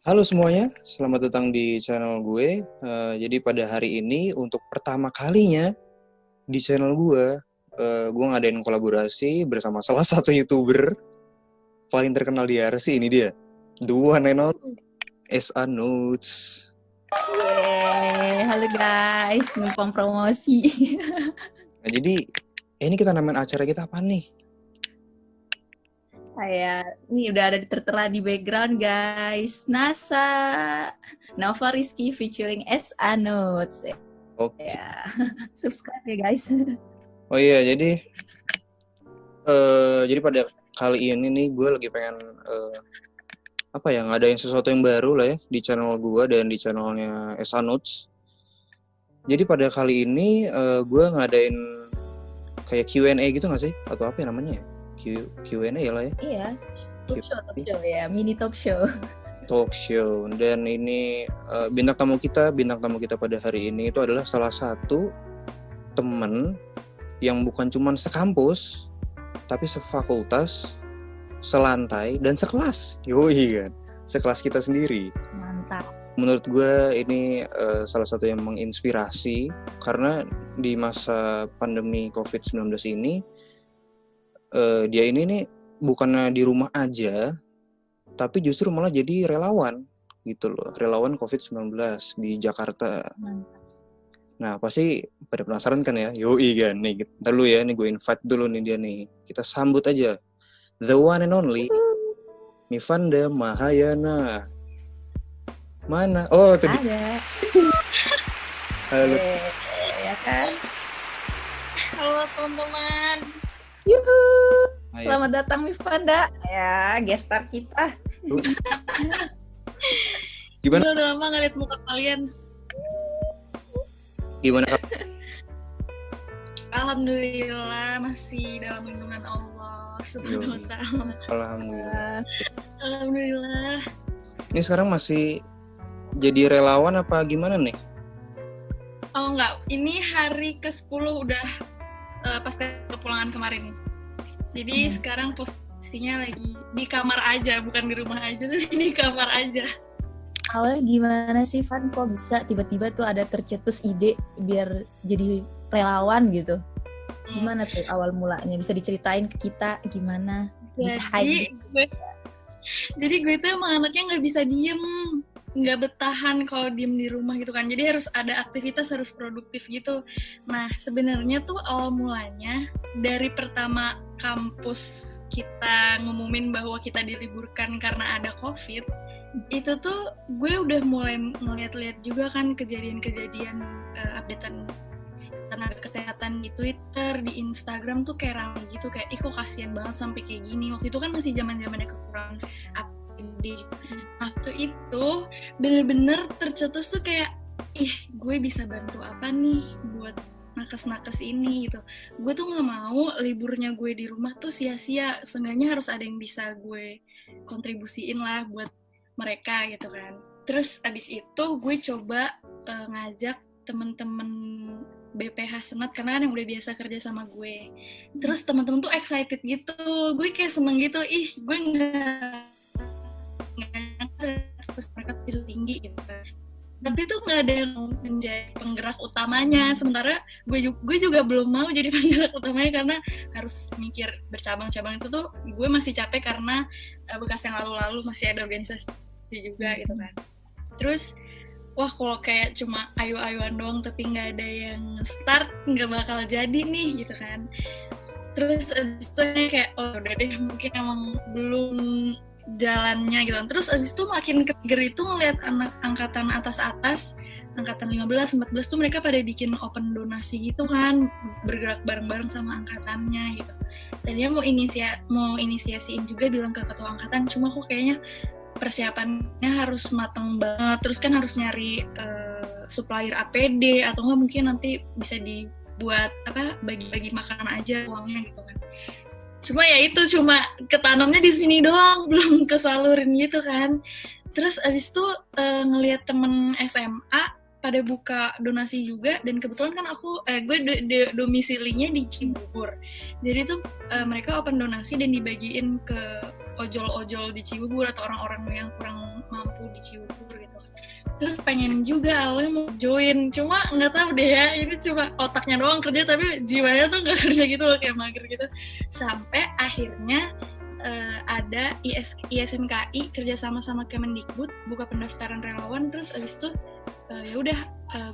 Halo semuanya, selamat datang di channel gue. Jadi pada hari ini untuk pertama kalinya di channel gue ngadain kolaborasi bersama salah satu YouTuber paling terkenal di RC. Ini dia, the one and only SA Notes. Halo guys, numpang promosi. Nah, jadi ini kita namain acara kita apa nih? Ini udah ada tertera di background guys. NASA Nova Rizky featuring SA Notes. Oke. Ya, subscribe ya guys. Oh iya, jadi pada kali ini nih gue lagi pengen ngadain sesuatu yang baru lah ya di channel gue dan di channelnya SA Notes. Jadi pada kali ini gue ngadain kayak Q&A gitu nggak sih? Atau apa ya namanya ya? Q&A ya lah ya? Iya, talk show ya, mini talk show. Talk show. Dan ini bintang tamu kita pada hari ini itu adalah salah satu teman yang bukan cuma sekampus, tapi sefakultas, selantai, dan sekelas. Yoi kan, sekelas kita sendiri. Mantap. Menurut gue ini salah satu yang menginspirasi karena di masa pandemi COVID-19 ini dia ini nih bukannya di rumah aja, tapi justru malah jadi relawan gitu loh, relawan COVID-19 di Jakarta. Mantap. Nah pasti pada penasaran kan ya, yoi kan, nih ntar dulu ya, nih gue invite dulu nih dia nih, kita sambut aja the one and only Mifanda Mahayana. Mana? Oh tadi. Ada. Halo. Ya kan? Halo teman-teman. Yuhu. Ayo. Selamat datang Mifanda. Ya, guest star kita. Gimana? Udah lama ngeliat muka kalian. Gimana? Alhamdulillah masih dalam lindungan Allah Subhanahu wa ta'ala. Alhamdulillah. Alhamdulillah. Ini sekarang masih jadi relawan apa gimana nih? Oh enggak, ini hari ke-10 udah pas kepulangan kemarin. Jadi sekarang posisinya lagi di kamar aja, bukan di rumah aja, tapi di kamar aja. Awalnya gimana sih Van, kok bisa tiba-tiba tuh ada tercetus ide biar jadi relawan gitu? Gimana tuh awal mulanya? Bisa diceritain ke kita gimana? Jadi gue tuh emang anaknya nggak bisa diem, nggak bertahan kalau diem di rumah gitu kan. Jadi harus ada aktivitas, harus produktif gitu. Nah sebenarnya tuh awal mulanya dari pertama kampus kita ngumumin bahwa kita diliburkan karena ada COVID, itu tuh gue udah mulai ngeliat-liat juga kan kejadian-kejadian updatean tenaga kesehatan di Twitter, di Instagram tuh kayak ramai gitu, kayak ih kok kasian banget sampai kayak gini. Waktu itu kan masih zaman-zamannya kekurangan APD. Waktu itu bener-bener tercetus tuh kayak ih gue bisa bantu apa nih buat nakes-nakes ini gitu. Gue tuh nggak mau liburnya gue di rumah tuh sia-sia. Seenggaknya harus ada yang bisa gue kontribusiin lah buat mereka gitu kan. Terus abis itu gue coba ngajak temen-temen BPH Senat karena kan yang udah biasa kerja sama gue. Terus teman-teman tuh excited gitu, gue kayak seneng gitu, ih gue nggak terus mereka tidur tinggi gitu. Tapi tuh nggak ada yang menjadi penggerak utamanya. Sementara gue juga belum mau jadi penggerak utamanya karena harus mikir bercabang-cabang. Itu tuh gue masih capek karena bekas yang lalu-lalu masih ada organisasi juga gitu kan. Terus wah kalau kayak cuma ayu-ayuan doang tapi nggak ada yang start, nggak bakal jadi nih gitu kan. Terus abis itu kayak oh udah deh mungkin emang belum jalannya gitu kan. Terus abis itu makin keger itu ngeliat anak angkatan atas-atas, angkatan 15, 14 tuh mereka pada bikin open donasi gitu kan, bergerak bareng-bareng sama angkatannya gitu. Tadinya mau inisiasiin juga bilang ke ketua angkatan, cuma kok kayaknya persiapannya harus matang banget, terus kan harus nyari supplier APD atau enggak mungkin nanti bisa dibuat bagi-bagi makanan aja uangnya gitu kan. Cuma ya itu cuma ketanamnya di sini doang, belum kesalurin gitu kan. Terus abis itu ngelihat temen SMA pada buka donasi juga, dan kebetulan kan gue domisilinya di Cibubur. Jadi tuh mereka open donasi dan dibagiin ke ojol-ojol di Cibubur atau orang-orang yang kurang mampu di Cibubur gitu. Terus pengen juga awalnya mau join, cuma nggak tahu deh ya, ini cuma otaknya doang kerja tapi jiwanya tuh nggak kerja gitu loh, kayak mager gitu. Sampai akhirnya ada ISMKI kerjasama sama Kemendikbud buka pendaftaran relawan, terus abis itu ya udah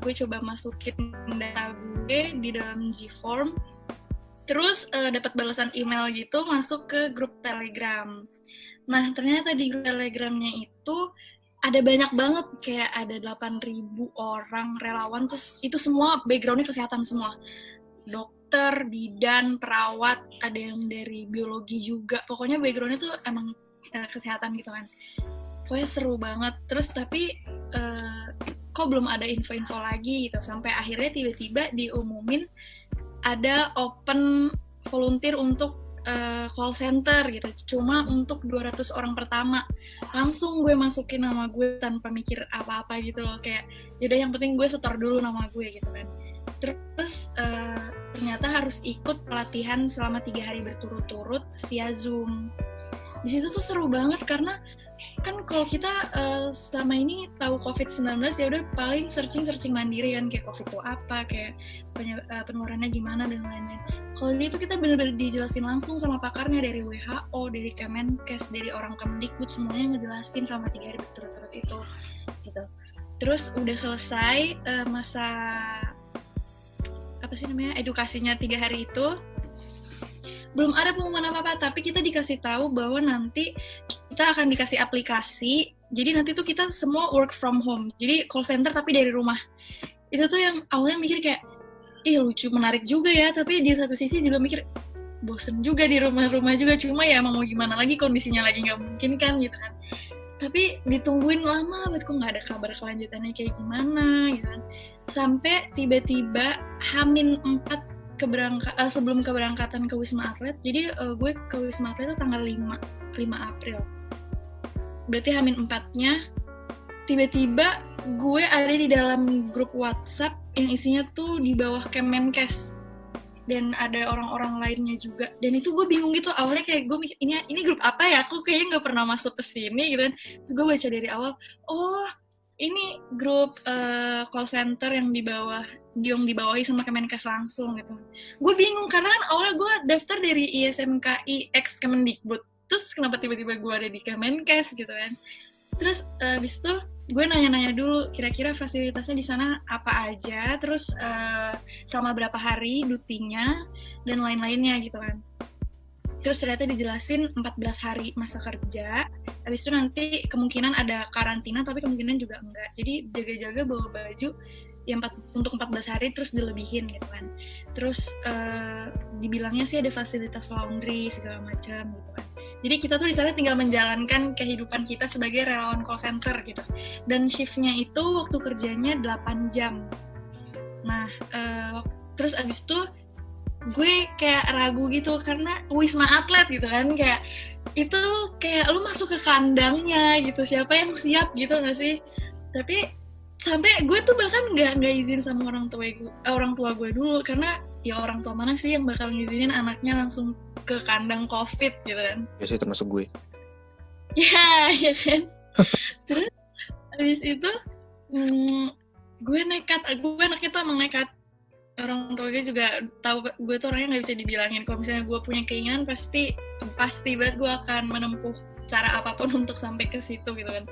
gue coba masukin data gue di dalam G-form, terus dapat balasan email gitu masuk ke grup Telegram. Nah ternyata di grup Telegramnya itu ada banyak banget, kayak ada 8.000 orang relawan, terus itu semua backgroundnya kesehatan semua, dokter, bidan, perawat, ada yang dari biologi juga, pokoknya backgroundnya tuh emang kesehatan gitu kan. Pokoknya seru banget. Terus tapi kok belum ada info-info lagi gitu, sampai akhirnya tiba-tiba diumumin ada open volunteer untuk call center gitu, cuma untuk 200 orang pertama. Langsung gue masukin nama gue tanpa mikir apa-apa gitu loh, kayak yaudah yang penting gue setor dulu nama gue gitu kan. Terus ternyata harus ikut pelatihan selama 3 hari berturut-turut via Zoom. Di situ tuh seru banget karena kan kalau kita selama ini tahu COVID-19 ya udah paling searching mandiri kan, kayak COVID itu apa, kayak penularannya gimana dan lain-lain. Kalau itu kita benar-benar dijelasin langsung sama pakarnya dari WHO, dari Kemenkes, dari orang Kemendikbud, semuanya ngejelasin selama 3 hari berturut-turut itu gitu. Terus udah selesai masa edukasinya 3 hari itu, belum ada pengumuman apa-apa, tapi kita dikasih tahu bahwa nanti kita akan dikasih aplikasi, jadi nanti tuh kita semua work from home, jadi call center tapi dari rumah. Itu tuh yang awalnya mikir kayak, lucu, menarik juga ya, tapi di satu sisi juga mikir, bosen juga di rumah-rumah juga, cuma ya emang mau gimana lagi, kondisinya lagi nggak mungkin kan gitu kan. Tapi ditungguin lama banget, kok nggak ada kabar kelanjutannya kayak gimana gitu kan. Sampai tiba-tiba H-4 sebelum keberangkatan ke Wisma Atlet, jadi gue ke Wisma Atlet itu tanggal 5 April. Berarti H-4-nya tiba-tiba gue ada di dalam grup WhatsApp yang isinya tuh di bawah Kemenkes dan ada orang-orang lainnya juga. Dan itu gue bingung gitu, awalnya kayak gue mikir ini grup apa ya? Aku kayaknya nggak pernah masuk ke sini gitu kan. Terus gue baca dari awal, oh ini grup call center yang dibawahi sama Kemenkes langsung gitu. Gue bingung karena kan awalnya gue daftar dari ISMKI ex Kemendikbud. Terus kenapa tiba-tiba gue ada di Kemenkes gitu kan. Terus abis itu gue nanya-nanya dulu kira-kira fasilitasnya di sana apa aja, terus selama berapa hari dutinya dan lain-lainnya gitu kan. Terus ternyata dijelasin 14 hari masa kerja, habis itu nanti kemungkinan ada karantina tapi kemungkinan juga enggak. Jadi jaga-jaga bawa baju yang untuk 14 hari terus dilebihin gitu kan. Terus dibilangnya sih ada fasilitas laundry segala macam gitu kan. Jadi kita tuh di sana tinggal menjalankan kehidupan kita sebagai relawan call center gitu. Dan shiftnya itu waktu kerjanya 8 jam. Nah, terus abis itu gue kayak ragu gitu karena Wisma Atlet gitu kan, kayak itu kayak lu masuk ke kandangnya gitu, siapa yang siap gitu nggak sih? Tapi sampai gue tuh bahkan nggak izin sama orang tua gue dulu, karena ya orang tua mana sih yang bakal ngizinin anaknya langsung ke kandang COVID gitu kan? Ya sih termasuk gue. Ya kan. Terus habis itu gue anaknya tuh emang nekat. Orang tua gue juga tahu gue tuh orangnya nggak bisa dibilangin. Kalau misalnya gue punya keinginan pasti banget gue akan menempuh cara apapun untuk sampai ke situ gitu kan.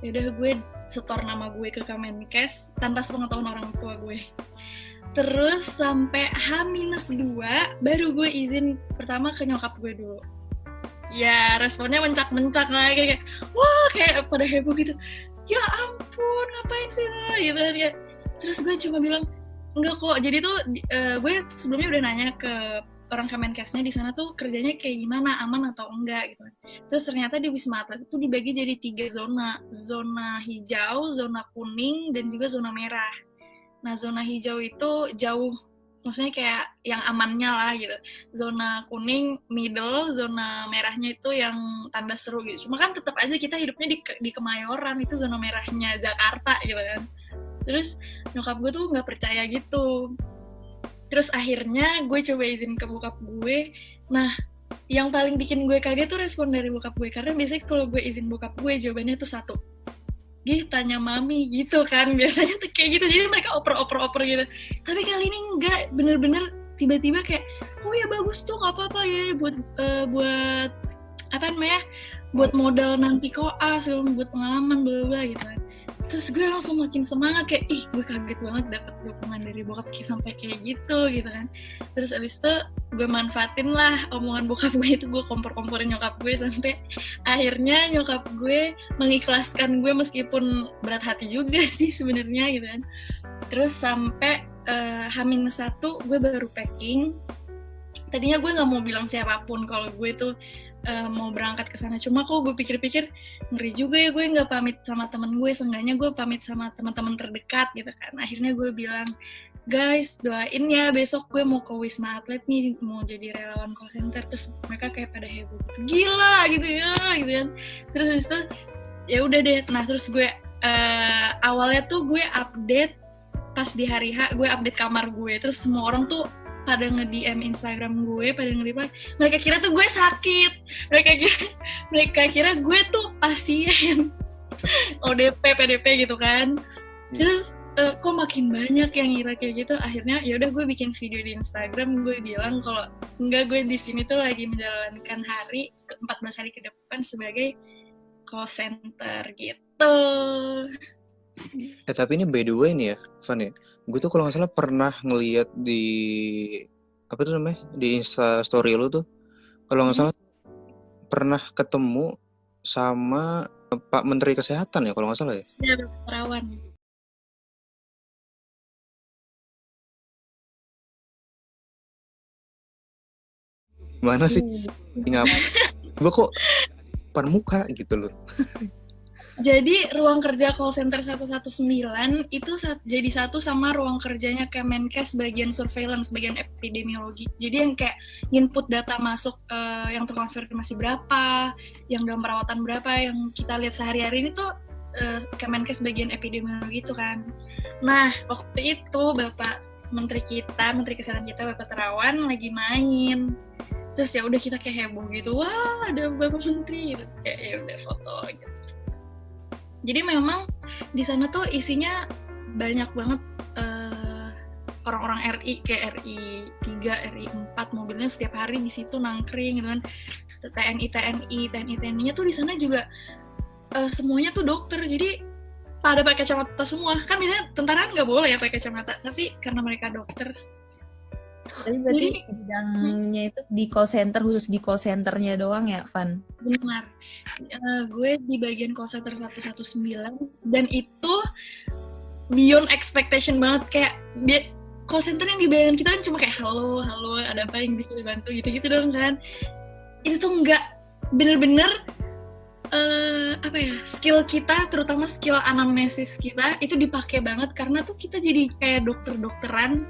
Yaudah gue setor nama gue ke Kemenkes tanpa sepengetahuan orang tua gue. Terus sampai H-2 baru gue izin pertama ke nyokap gue dulu. Ya responnya mencak-mencak lah, kayak wah kayak pada heboh gitu. Ya ampun ngapain sih lah gitu kan. Terus gue cuma bilang enggak kok. Jadi tuh gue sebelumnya udah nanya ke orang Kemenkesnya di sana tuh kerjanya kayak gimana, aman atau enggak gitu. Terus ternyata di Wisma Atlet itu dibagi jadi 3 zona hijau, zona kuning, dan juga zona merah. Nah zona hijau itu jauh, maksudnya kayak yang amannya lah gitu. Zona kuning middle, zona merahnya itu yang tanda seru gitu. Cuma kan tetap aja kita hidupnya di Kemayoran, itu zona merahnya Jakarta gitu kan. Terus nyokap gue tuh nggak percaya gitu. Terus akhirnya gue coba izin ke bokap gue. Nah yang paling bikin gue kaget tuh respon dari bokap gue, karena biasanya kalau gue izin bokap gue jawabannya tuh satu, "Gih, tanya mami," gitu kan, biasanya tuh kayak gitu, jadi mereka oper gitu. Tapi kali ini enggak, bener-bener tiba-tiba kayak, "Oh ya bagus tuh, nggak apa-apa ya buat apa namanya, buat modal nanti koas, buat pengalaman bla bla gitu kan." Terus gue langsung makin semangat, kayak ih gue kaget banget dapet dukungan dari bokap sampai kayak gitu kan. Terus abis itu gue manfaatin lah omongan bokap gue itu, gue kompor-komporin nyokap gue sampai akhirnya nyokap gue mengikhlaskan gue meskipun berat hati juga sih sebenarnya gitu kan. Terus sampai H-1 gue baru packing. Tadinya gue nggak mau bilang siapapun kalau gue tuh mau berangkat ke sana, cuma kok gue pikir-pikir ngeri juga ya gue nggak pamit sama temen gue, seenggaknya gue pamit sama teman-teman terdekat gitu kan. Akhirnya gue bilang, "Guys, doain ya besok gue mau ke Wisma Atlet nih, mau jadi relawan call center." Terus mereka kayak pada heboh gitu, "Gila gitu ya," gitu kan. Terus itu ya udah deh. Nah terus gue awalnya tuh gue update pas di hari H, gue update kamar gue, terus semua orang tuh pada nge-DM Instagram gue, pada nge-reply, mereka kira tuh gue sakit, mereka kira gue tuh pasien ODP, PDP gitu kan. Terus kok makin banyak yang ngira kayak gitu. Akhirnya ya udah gue bikin video di Instagram, gue bilang kalau enggak, gue di sini tuh lagi menjalankan 14 hari ke depan sebagai call center gitu. Tapi ini by the way nih ya, Van ya, gue tuh kalau nggak salah pernah ngeliat di apa tuh namanya, di Insta story lu tuh, kalau nggak salah pernah ketemu sama Pak Menteri Kesehatan ya kalau nggak salah ya. Ya, Terawan. Mana sih? Ngapa? Gue kok depan muka gitu loh. Jadi ruang kerja call center 119 itu jadi satu sama ruang kerjanya Kemenkes bagian surveillance, bagian epidemiologi. Jadi yang kayak input data masuk yang terkonfirmasi berapa, yang dalam perawatan berapa, yang kita lihat sehari-hari ini tuh Kemenkes bagian epidemiologi itu kan. Nah waktu itu Bapak Menteri Kesehatan kita, Bapak Terawan lagi main. Terus ya udah kita kayak heboh gitu, wah ada Bapak Menteri, terus kayak ya udah foto gitu. Jadi memang di sana tuh isinya banyak banget orang-orang RI, kayak RI 3, RI 4, mobilnya setiap hari di situ nangkring gitu kan. TNI-nya tuh di sana juga semuanya tuh dokter, jadi pada pakai kacamata semua. Kan biasanya tentara nggak boleh ya pakai kacamata, tapi karena mereka dokter. Tapi berarti bidangnya itu di call center, khusus di call centernya doang ya, Van? Benar. Gue di bagian call center 119 dan itu beyond expectation banget. Kayak call center yang di bayangan kita kan cuma kayak halo, ada apa yang bisa dibantu gitu-gitu dong kan. Itu tuh enggak, bener-bener skill kita, terutama skill anamnesis kita itu dipakai banget, karena tuh kita jadi kayak dokter-dokteran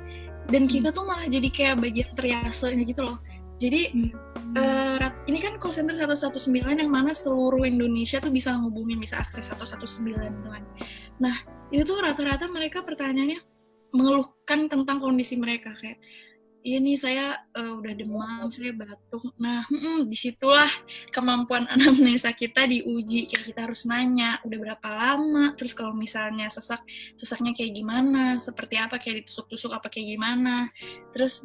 dan kita tuh malah jadi kayak bagian triasenya gitu loh. Jadi ini kan call center 119 yang mana seluruh Indonesia tuh bisa ngehubungin, bisa akses 119 gitu kan. Nah itu tuh rata-rata mereka pertanyaannya mengeluhkan tentang kondisi mereka, kayak iya nih saya udah demam, saya batuk. Nah disitulah kemampuan anamnesa kita diuji, kayak kita harus nanya udah berapa lama, terus kalau misalnya sesaknya kayak gimana, seperti apa, kayak ditusuk-tusuk apa kayak gimana, terus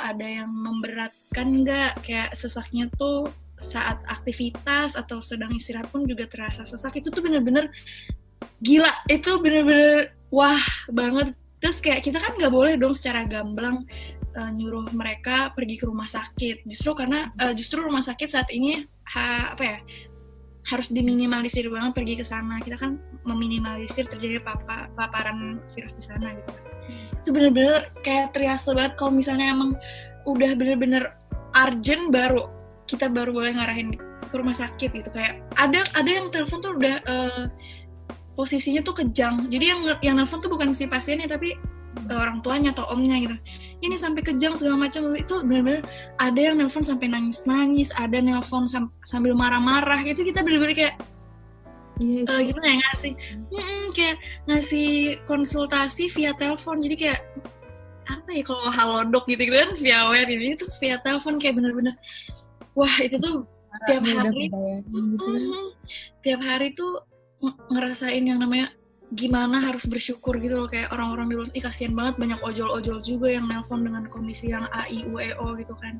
ada yang memberatkan nggak, kayak sesaknya tuh saat aktivitas atau sedang istirahat pun juga terasa sesak. Itu tuh bener-bener gila, itu bener-bener wah banget. Terus kayak kita kan nggak boleh dong secara gamblang nyuruh mereka pergi ke rumah sakit, justru rumah sakit saat ini harus diminimalisir banget pergi ke sana. Kita kan meminimalisir terjadi paparan virus di sana gitu. Itu bener-bener kayak terasa banget kalau misalnya emang udah bener-bener urgent, kita baru boleh ngarahin ke rumah sakit gitu. Kayak ada yang telepon tuh udah posisinya tuh kejang, jadi yang nelfon tuh bukan si pasiennya tapi orang tuanya atau omnya gitu. Ini sampai kejang segala macam. Itu benar-benar ada yang nelfon sampai nangis-nangis, ada nelfon sambil marah-marah gitu. Kita benar-benar kayak gimana ya, kayak ngasih konsultasi via telepon. Jadi kayak apa ya, kalau halodoc gitu kan via web ini, itu via telepon kayak benar-benar wah itu tuh tiap hari gitu kan. Tiap hari tuh ngerasain yang namanya gimana harus bersyukur gitu loh, kayak orang-orang di luar, kasihan banget, banyak ojol-ojol juga yang nelpon dengan kondisi yang AIUEO gitu kan.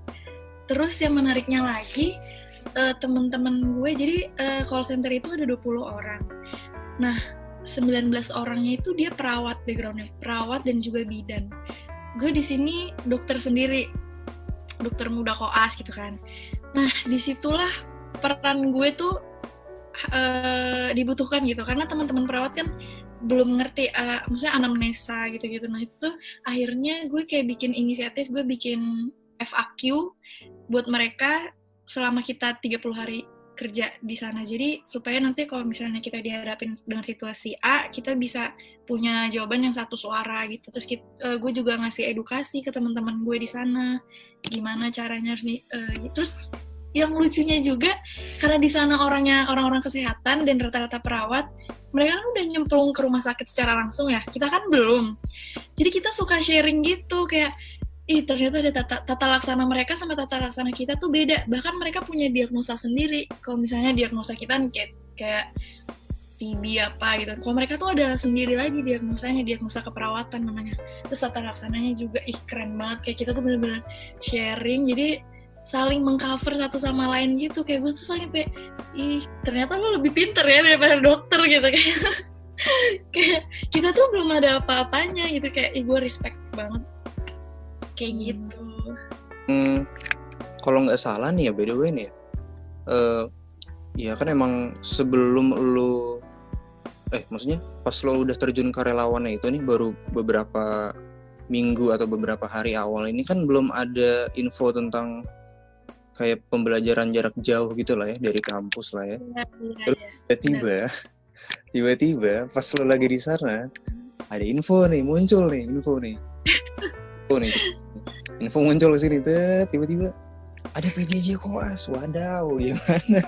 Terus yang menariknya lagi, teman-teman gue, jadi call center itu ada 20 orang. Nah, 19 orangnya itu dia perawat backgroundnya, perawat dan juga bidan. Gue di sini dokter sendiri, dokter muda koas gitu kan. Nah, disitulah peran gue tuh dibutuhkan gitu, karena teman-teman perawat kan belum ngerti, maksudnya anamnesa gitu-gitu. Nah itu tuh akhirnya gue kayak bikin inisiatif, gue bikin FAQ buat mereka selama kita 30 hari kerja di sana. Jadi supaya nanti kalau misalnya kita dihadapin dengan situasi A, kita bisa punya jawaban yang satu suara gitu. Terus gue juga ngasih edukasi ke teman-teman gue di sana, gimana caranya harus terus yang lucunya juga, karena di sana orang-orang kesehatan dan rata-rata perawat, mereka kan udah nyemplung ke rumah sakit secara langsung ya, kita kan belum. Jadi kita suka sharing gitu, kayak ternyata ada tata laksana mereka sama tata laksana kita tuh beda. Bahkan mereka punya diagnosa sendiri. Kalau misalnya diagnosa kita kayak TB apa gitu, kalau mereka tuh ada sendiri lagi diagnosanya, diagnosa keperawatan namanya. Terus tata laksananya juga keren banget, kayak kita tuh bener-bener sharing, jadi saling mengcover satu sama lain gitu. Kayak gue tuh sampai ternyata lo lebih pinter ya daripada dokter gitu. Kayak kita tuh belum ada apa-apanya gitu, kayak gue respect banget kayak gitu. Kalau nggak salah nih ya, by the way nih ya kan emang sebelum lo maksudnya pas lo udah terjun ke relawannya itu nih, baru beberapa minggu atau beberapa hari awal ini kan belum ada info tentang kayak pembelajaran jarak jauh gitu lah ya, dari kampus lah ya. Terus tiba-tiba pas lo lagi di sana ada info muncul nih info muncul ke sini, tiba-tiba ada PJJ koas. Wadaw, gimana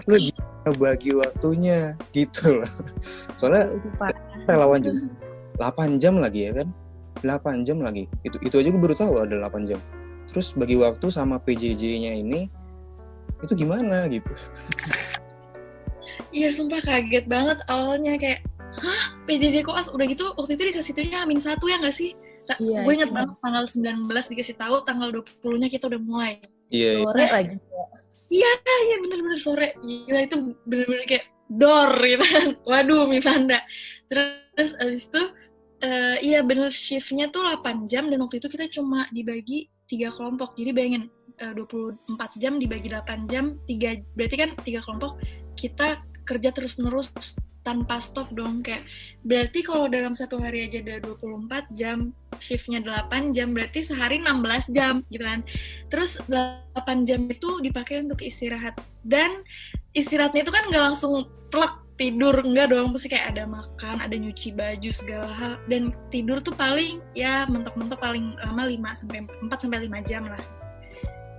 lo gimana bagi waktunya gitu loh. Soalnya relawan juga 8 jam lagi ya kan, 8 jam lagi, itu aja gue baru tahu ada 8 jam. Terus bagi waktu sama PJJ-nya ini itu gimana gitu? Iya sumpah kaget banget awalnya, kayak PJJ koas udah gitu. Waktu itu dikasih tuhnya H-1 ya nggak sih? Iya, gue inget banget tanggal 19 dikasih tahu, tanggal 20-nya kita udah mulai. Iya. Sore lagi ya. Iya bener-bener sore. Gila, itu bener-bener kayak dor gitu kan. Waduh, Mifanda. Terus abis itu iya bener, shiftnya tuh 8 jam dan waktu itu kita cuma dibagi 3 kelompok. Jadi bayangin 24 jam dibagi 8 jam, berarti kan 3 kelompok, kita kerja terus-menerus tanpa stop dong. Kayak berarti kalau dalam satu hari aja ada 24 jam, shiftnya 8 jam, berarti sehari 16 jam gitu kan. Terus 8 jam itu dipakai untuk istirahat, dan istirahatnya itu kan nggak langsung telak tidur, enggak dong, pasti kayak ada makan, ada nyuci baju segala hal, dan tidur tuh paling ya mentok-mentok paling lama 4-5 jam lah.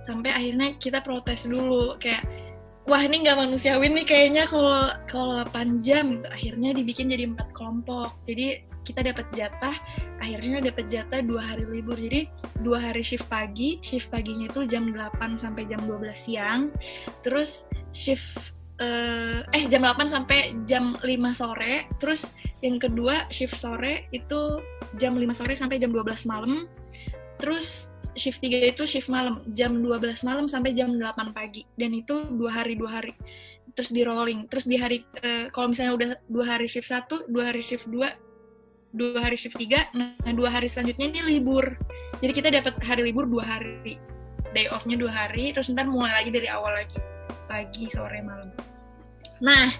Sampai akhirnya kita protes dulu, kayak wah ini nggak manusiawi nih kayaknya kalau 8 jam gitu. Akhirnya dibikin jadi 4 kelompok. Jadi kita akhirnya dapat jatah 2 hari libur. Jadi 2 hari shift paginya itu jam 8 sampai jam 12 siang. Terus shift jam 8 sampai jam 5 sore. Terus yang kedua shift sore itu jam 5 sore sampai jam 12 malam. Terus shift 3 itu shift malam, jam 12 malam sampai jam 8 pagi. Dan itu 2 hari. Terus di rolling. Terus di hari, kalau misalnya udah 2 hari shift 1, 2 hari shift 2, 2 hari shift 3, nah 2 hari selanjutnya ini libur. Jadi kita dapat hari libur 2 hari. Day off-nya 2 hari, terus ntar mulai lagi dari awal lagi. Pagi, sore, malam. Nah,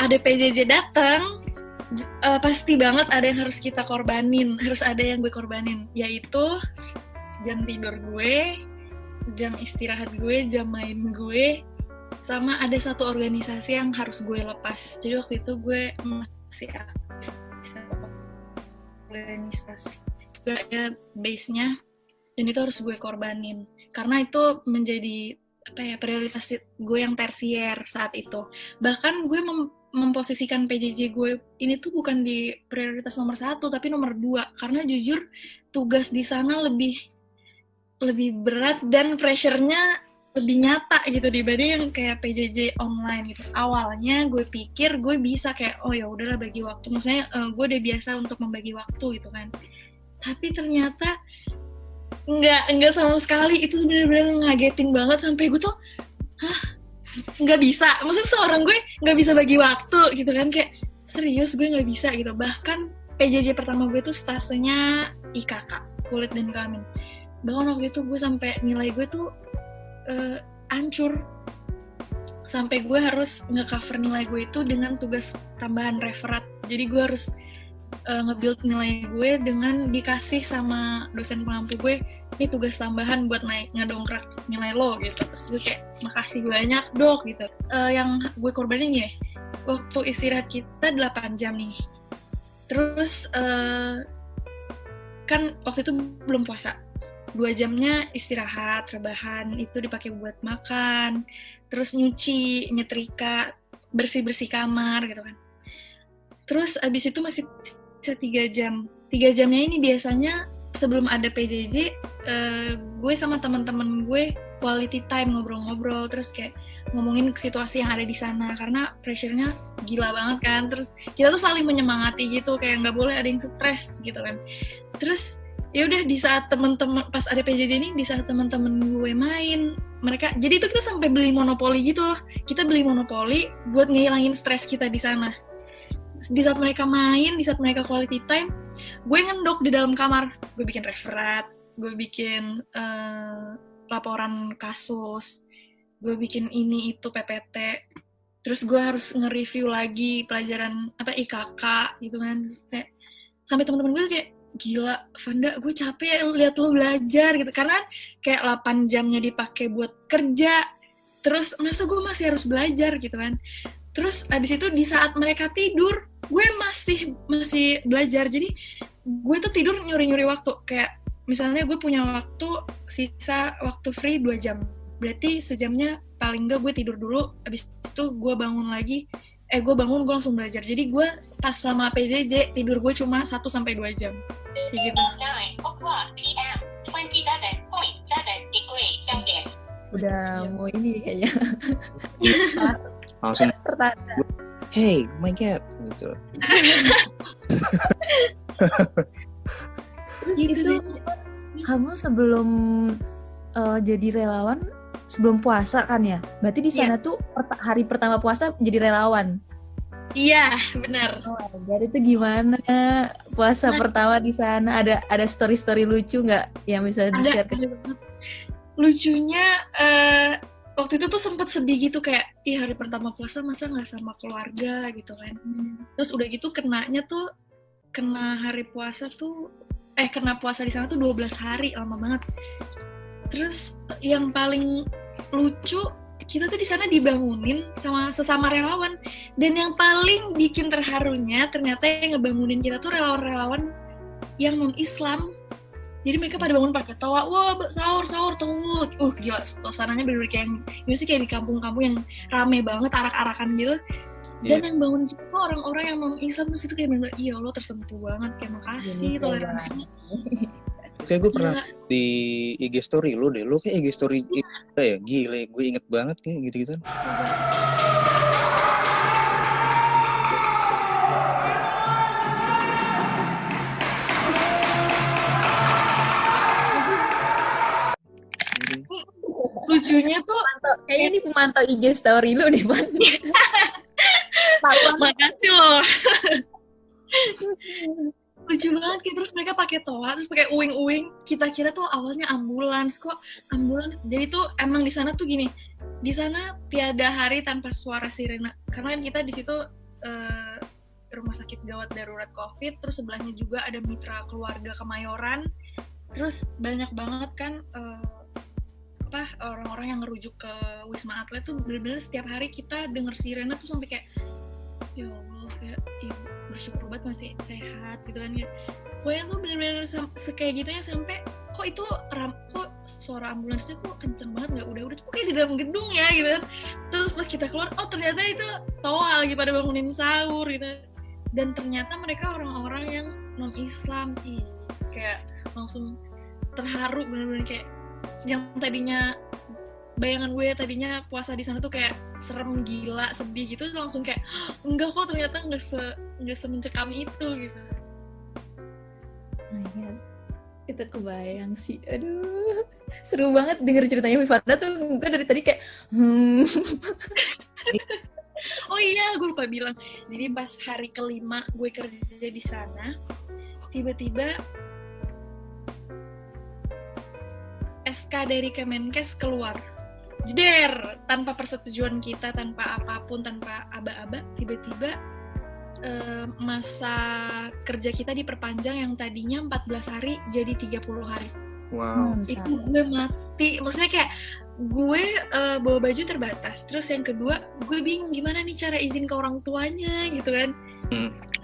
ada PJJ datang, pasti banget ada yang harus kita korbanin. Harus ada yang gue korbanin, yaitu jam tidur gue, jam istirahat gue, jam main gue, sama ada satu organisasi yang harus gue lepas. Jadi waktu itu gue masih aktif di organisasi, gak ada base-nya, dan itu harus gue korbanin karena itu menjadi prioritas gue yang tersier saat itu. Bahkan gue memposisikan PJJ gue ini tuh bukan di prioritas nomor 1 tapi nomor 2, karena jujur tugas di sana lebih berat dan pressure-nya lebih nyata gitu dibanding yang kayak PJJ online gitu. Awalnya gue pikir gue bisa kayak oh ya udahlah bagi waktu, maksudnya gue udah biasa untuk membagi waktu gitu kan. Tapi ternyata enggak sama sekali. Itu benar-benar ngagetin banget sampai gue tuh nggak bisa. Maksudnya seorang gue nggak bisa bagi waktu gitu kan, kayak serius gue nggak bisa gitu. Bahkan PJJ pertama gue tuh stasenya IKK, kulit dan kelamin. Bahkan waktu itu gue sampai nilai gue tuh hancur, sampai gue harus nge-cover nilai gue itu dengan tugas tambahan referat. Jadi gue harus nge-build nilai gue dengan dikasih sama dosen pengampu gue, ini tugas tambahan buat ngedongkrak nilai lo gitu. Terus gue kayak makasih banyak dok gitu. Yang gue korbanin ya, waktu istirahat kita 8 jam nih. Terus kan waktu itu belum puasa, 2 jamnya istirahat, rebahan, itu dipakai buat makan, terus nyuci, nyetrika, bersih-bersih kamar gitu kan. Terus abis itu masih 3 jam. 3 jamnya ini biasanya sebelum ada PJJ, gue sama teman-teman gue quality time, ngobrol-ngobrol, terus kayak ngomongin situasi yang ada di sana, karena pressure-nya gila banget kan. Terus kita tuh saling menyemangati gitu, kayak nggak boleh ada yang stres gitu kan. Terus ya udah di saat teman-teman pas ada PJJ ini, di saat teman-teman gue main, mereka jadi itu kita sampai beli monopoli gitu loh. Kita beli monopoli buat ngehilangin stres kita di sana. Di saat mereka main, di saat mereka quality time, gue ngendok di dalam kamar. Gue bikin referat, gue bikin laporan kasus, gue bikin ini itu PPT. Terus gue harus nge-review lagi pelajaran IKK gitu kan. Kayak sampai teman-teman gue kayak, gila, Vanda, gue capek ya lihat lo belajar gitu. Karena kayak 8 jamnya dipakai buat kerja, terus masa gue masih harus belajar gitu kan. Terus abis itu di saat mereka tidur, gue masih belajar. Jadi gue tuh tidur nyuri-nyuri waktu. Kayak misalnya gue punya waktu, sisa waktu free 2 jam. Berarti sejamnya paling enggak gue tidur dulu, abis itu gue bangun lagi. Gue bangun, gue langsung belajar. Jadi gue pas sama PJJ, tidur gue cuma 1-2 jam. Kayak gitu. Udah mau ini kayaknya. Langsung Pertanda. hey, oh my god gitu. Terus Gitu itu kamu sebelum jadi relawan, sebelum puasa kan ya? Berarti di sana tuh hari pertama puasa jadi relawan. Iya, benar. Oh, jadi itu gimana puasa pertama di sana? Ada story-story lucu nggak yang bisa di-share ke? Lucunya waktu itu tuh sempet sedih gitu, kayak hari pertama puasa masa nggak sama keluarga gitu kan. Terus udah gitu kena hari puasa tuh kena puasa di sana tuh 12 hari, lama banget. Terus yang paling lucu, kita tuh di sana dibangunin sama sesama relawan, dan yang paling bikin terharunya ternyata yang ngebangunin kita tuh relawan-relawan yang non-Islam. Jadi mereka pada bangun pakai tawa, wah sahur tunggu, gila, suasananya bener-bener kayak di kampung-kampung yang rame banget, arak-arakan gitu. Dan yang bangun itu orang-orang yang non-Islam, terus itu kayak bener-bener, iya Allah tersentuh banget, kayak makasih toleransinya. Kayak gue pernah di IG story lo deh, lo kayak IG story ya, gile, gue inget banget kayak gitu-gitu. Lucunya tuh kayaknya ini pemantau IG story lu nih, Pan. Makasih loh. Lucu banget, kayak terus mereka pakai toa, terus pakai uing-uing. Kita kira tuh awalnya ambulans, kok ambulans. Jadi tuh emang di sana tuh gini, di sana tiada hari tanpa suara sirena. Karena kan kita di situ rumah sakit gawat darurat COVID, terus sebelahnya juga ada mitra keluarga Kemayoran. Terus banyak banget kan orang-orang yang ngerujuk ke Wisma Atlet tuh bener-bener setiap hari kita denger sirena tuh sampai kayak, ya Allah, kayak bersyukur banget masih sehat gitu kan ya. Pokoknya tuh bener-bener kayak gitunya, sampai kok itu kok suara ambulansnya kok kenceng banget, nggak udah kok kayak di dalam gedung ya gitu kan. Terus pas kita keluar, ternyata itu toa lagi pada bangunin sahur gitu. Dan ternyata mereka orang-orang yang non-Islam, kayak langsung terharu, bener-bener kayak yang tadinya bayangan gue tadinya puasa di sana tuh kayak serem, gila, sedih gitu, langsung kayak enggak kok, ternyata nggak semencekam itu gitu. Oh my God. Itu kebayang sih. Aduh, seru banget denger ceritanya Vivanda tuh. Gue dari tadi kayak Oh iya, gue lupa bilang. Jadi pas hari kelima gue kerja di sana, tiba-tiba SK dari Kemenkes keluar. Jeder, tanpa persetujuan kita, tanpa apapun, tanpa aba-aba, tiba-tiba masa kerja kita diperpanjang yang tadinya 14 hari jadi 30 hari. Wow. Itu gue mati. Maksudnya kayak gue bawa baju terbatas. Terus yang kedua, gue bingung gimana nih cara izin ke orang tuanya gitu kan.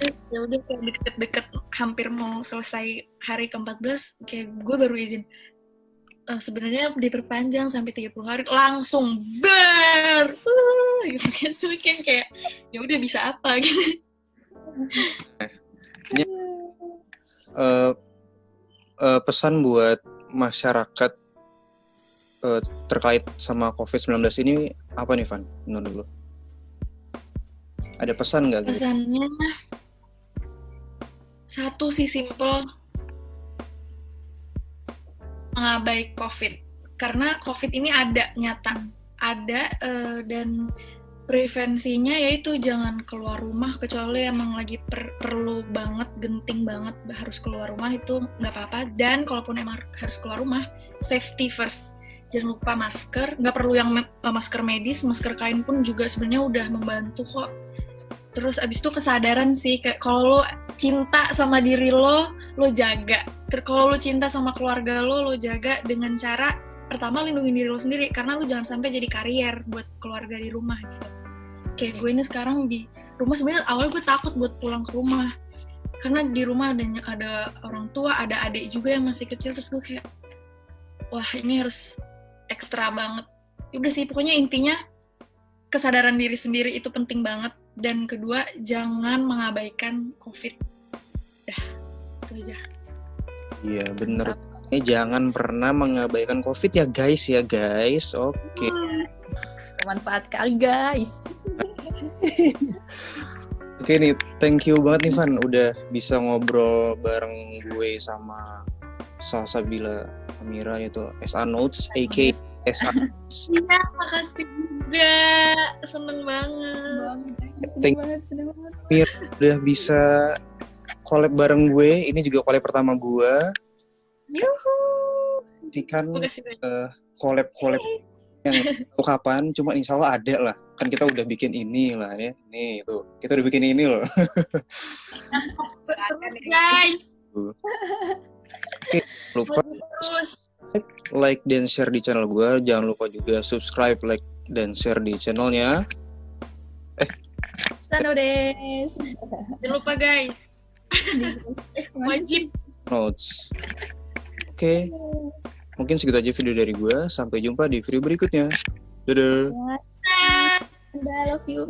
Terus ya udah kayak deket-deket hampir mau selesai hari ke-14, kayak gue baru izin. Sebenarnya diperpanjang sampai 30 hari, langsung gitu kan. Cuma kayak ya udah bisa apa gitu. Pesan buat masyarakat terkait sama COVID-19 ini apa nih, Van, menurut lo? Ada pesan nggak? Pesannya satu sih, simple, mengabai COVID. Karena COVID ini ada, nyata ada, dan prevensinya yaitu jangan keluar rumah kecuali emang lagi perlu banget, genting banget harus keluar rumah, itu nggak apa-apa. Dan kalaupun emang harus keluar rumah, safety first. Jangan lupa masker, nggak perlu yang masker medis, masker kain pun juga sebenarnya udah membantu kok. Terus abis itu kesadaran sih, kayak kalau lo cinta sama diri lo jaga. Kalau lo cinta sama keluarga lo jaga dengan cara pertama lindungi diri lo sendiri, karena lo jangan sampai jadi karier buat keluarga di rumah gitu. Kayak gue ini sekarang di rumah, sebenarnya awalnya gue takut buat pulang ke rumah karena di rumah ada orang tua, ada adik juga yang masih kecil. Terus gue kayak, wah ini harus ekstra banget. Udah sih, pokoknya intinya kesadaran diri sendiri itu penting banget. Dan kedua, jangan mengabaikan COVID. Dah, itu aja. Iya, bener. Jangan pernah mengabaikan COVID ya guys. Oke. Bermanfaat kali guys. Oke nih, thank you banget nih Van udah bisa ngobrol bareng gue sama Salsabila Amira, yaitu SA Notes, aka SA Notes. Iya, makasih juga. Seneng banget. Seneng banget. Mir, udah bisa collab bareng gue. Ini juga collab pertama gue. Yuhu. Kan collab yang tahu kapan, cuma insya Allah ada lah. Kan kita udah bikin ini lah ya. Nih tuh, kita udah bikin ini loh. Guys. Oke, lupa like dan share di channel gue. Jangan lupa juga subscribe, like dan share di channelnya. Sanodes. Jangan lupa guys. Wajib Notes. Oke. Mungkin segitu aja video dari gue. Sampai jumpa di video berikutnya. Dadah. I love you.